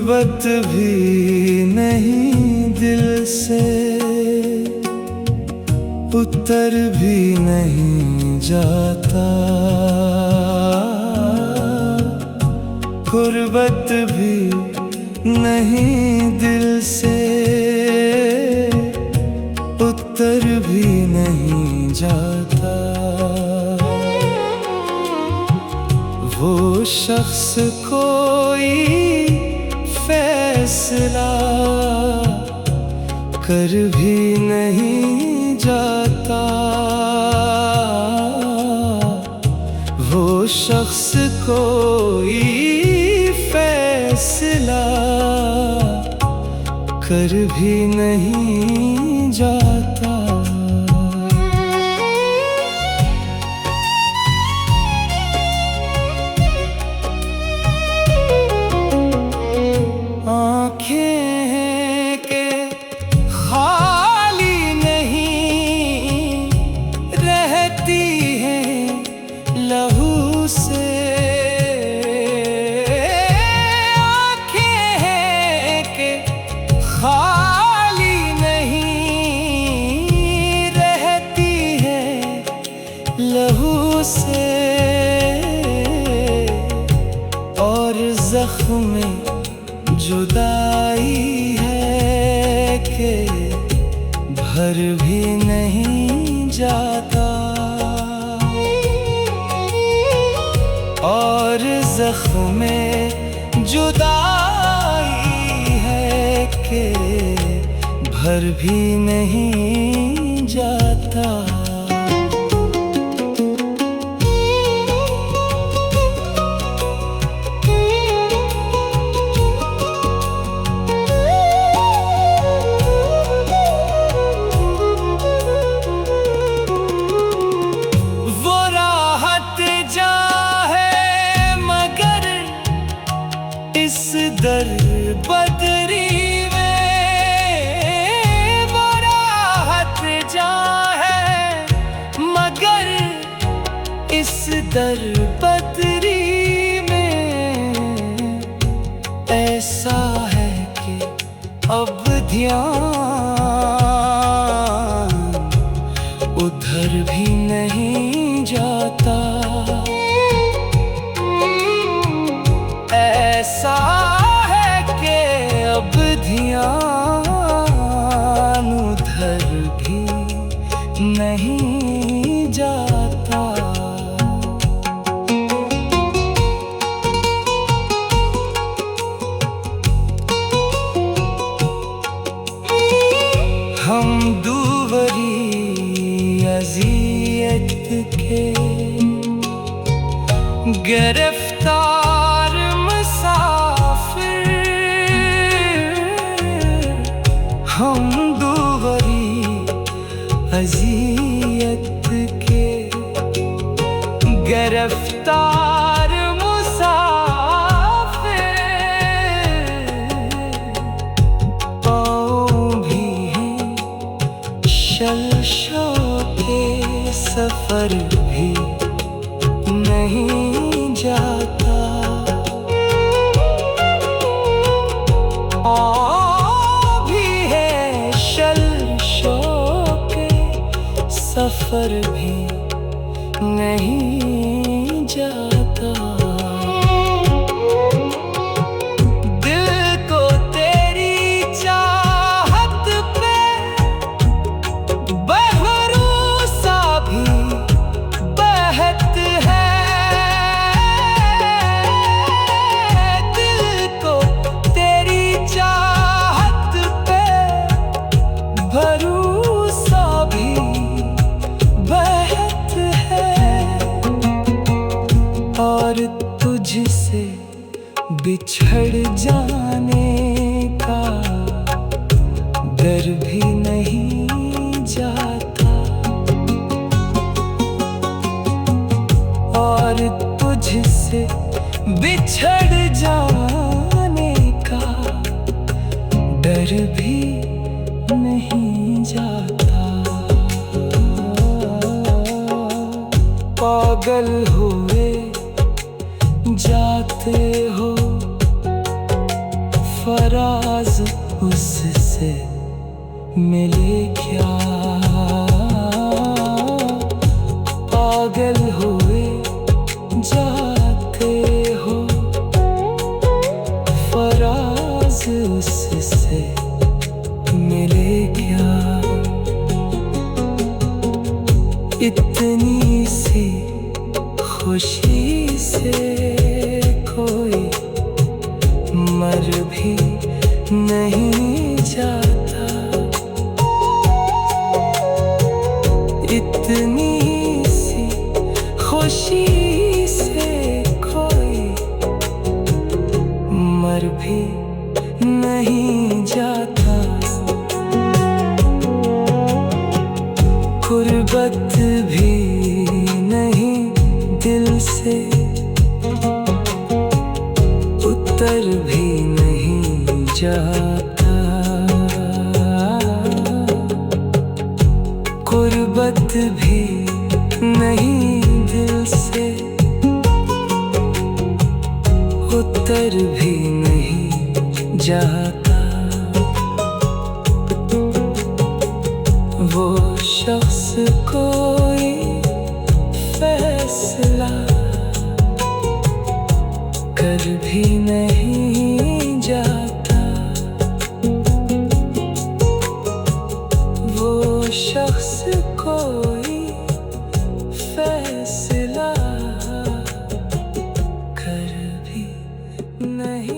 गुर्बत भी नहीं दिल से, उतर भी नहीं जाता। गुर्बत भी नहीं दिल से, उतर भी नहीं जाता। वो शख्स कोई फैसला कर भी नहीं जाता। वो शख्स कोई फैसला कर भी नहीं जाता। आँखें के खाली नहीं रहती हैं लहू से। आँखें के खाली नहीं रहती हैं लहू से। और ज़ख्म जुदाई है कि भर भी नहीं जाता। और ज़ख्म जुदाई है कि भर भी नहीं जाता। इस दर बदरी में वो राहत जा है, मगर इस दर बदरी में ऐसा है कि अब ध्यान उधर भी नहीं जाता। ऐसा है कि अब ध्यान उधर भी नहीं जाता। हम दूवरी अज़ियत के गिरफ्तार मुसाफिर। हम दूवरी अज़ियत के गिरफ्तार मुसाफिर। पाँव भी हैं शलशों के, सफर भी नहीं जाता। भी है शलशों के, सफर भी नहीं जाता। दिल को तेरी चाहत पे भरोसा भी बहत है। दिल को तेरी चाहत पे भरोसा भी बहत है। और तुझसे बिछड़ जाने का डर भी नहीं जाता। और तुझसे बिछड़ जाने का डर भी नहीं जाता। पागल हुए जाते हो फराज उससे मिले क्या, पागल हुए जाते हो। फराज उससे मिले क्या, इतनी सी खुशी से कोई मर भी नहीं जाता। इतनी सी खुशी से कोई मर भी नहीं जाता। गुर्बत भी नहीं दिल से, उतर भी नहीं जाता। गुर्बत भी नहीं दिल से, उतर भी नहीं जाता। वो शख्स कोई फैसला कर भी नहीं जाता। वो शख्स कोई फैसला कर भी नहीं